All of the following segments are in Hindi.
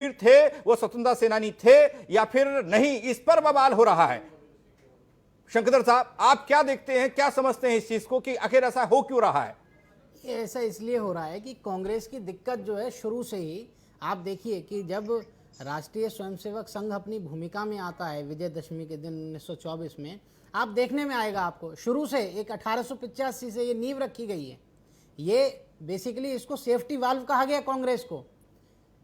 थे, वो स्वतंत्रता सेनानी थे या फिर नहीं, इस पर बवाल हो रहा है। शंकर साहब, आप क्या देखते हैं, क्या समझते हैं इस चीज को कि आखिर ऐसा हो क्यों रहा है? ये ऐसा इसलिए हो रहा है कि कांग्रेस की दिक्कत जो है शुरू से ही, आप देखिए कि जब राष्ट्रीय स्वयंसेवक संघ अपनी भूमिका में आता है विजयदशमी के दिन 1924 में, आप देखने में आएगा आपको शुरू से एक 1885 से ये नींव रखी गई है। ये बेसिकली इसको सेफ्टी वाल्व कहा गया कांग्रेस को।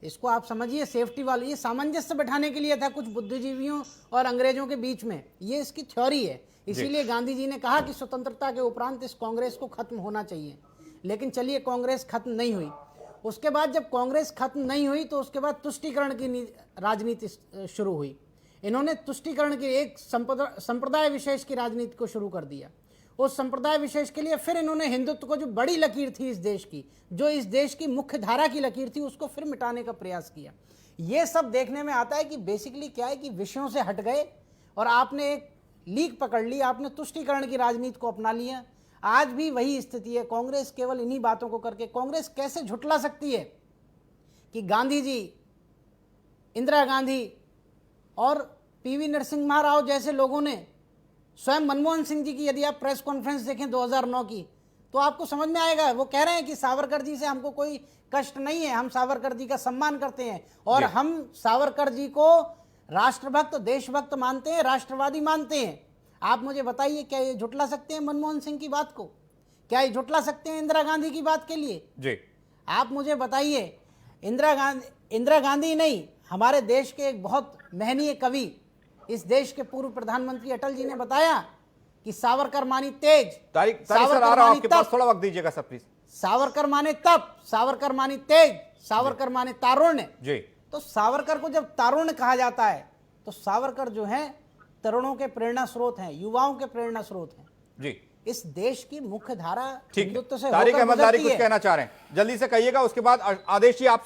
इसको आप समझिए सेफ्टी वाल्व, ये सामंजस्य बैठाने के लिए था कुछ बुद्धिजीवियों और अंग्रेजों के बीच में, ये इसकी थ्योरी है। इसीलिए गांधी जी ने कहा कि स्वतंत्रता के उपरांत इस कांग्रेस को खत्म होना चाहिए। लेकिन चलिए, कांग्रेस खत्म नहीं हुई। उसके बाद जब कांग्रेस खत्म नहीं हुई तो उसके बाद तुष्टीकरण की राजनीति शुरू हुई। इन्होंने तुष्टीकरण की एक संप्रदाय विशेष की राजनीति को शुरू कर दिया। उस संप्रदाय विशेष के लिए फिर इन्होंने हिंदुत्व को, जो बड़ी लकीर थी इस देश की, जो इस देश की मुख्य धारा की लकीर थी, उसको फिर मिटाने का प्रयास किया। ये सब देखने में आता है कि बेसिकली क्या है कि विषयों से हट गए और आपने एक लीक पकड़ ली, आपने तुष्टीकरण की राजनीति को अपना लिया। आज भी वही स्थिति है। कांग्रेस केवल इन्हीं बातों को करके, कांग्रेस कैसे झुठला सकती है कि गांधी जी, इंदिरा गांधी और पीवी नरसिम्हा राव जैसे लोगों ने, स्वयं मनमोहन सिंह जी की यदि आप प्रेस कॉन्फ्रेंस देखें 2009 की, तो आपको समझ में आएगा। वो कह रहे हैं कि सावरकर जी से हमको कोई कष्ट नहीं है, हम सावरकर जी का सम्मान करते हैं और हम सावरकर जी को राष्ट्रभक्त, देशभक्त मानते हैं, राष्ट्रवादी मानते हैं। आप मुझे बताइए, क्या ये झुठला सकते हैं मनमोहन सिंह की बात को? क्या ये झुठला सकते हैं इंदिरा गांधी की बात के लिए? जी, आप मुझे बताइए। इंदिरा गांधी नहीं, हमारे देश के एक बहुत महनीय कवि, इस देश के पूर्व प्रधानमंत्री अटल जी ने बताया कि सावरकर मानी तेज, तारीख सर आ रहा हूं आपके पास, थोड़ा वक्त दीजिएगा सर प्लीज। सावरकर माने तप, सावरकर मानी तेज, सावरकर माने तारुण्य। जी, तो सावरकर को जब तारुण्य कहा जाता है तो सावरकर जो है तरुणों के प्रेरणा स्रोत हैं, युवाओं के प्रेरणा स्रोत हैं। जी, इस देश की मुख्य धारा ठीक हिंदुत्व से है। तारिक होकर अहमद लारी गुजरती कुछ है। कहना चाह रहे हैं, जल्दी से कहिएगा, उसके बाद आदेश जी आपसे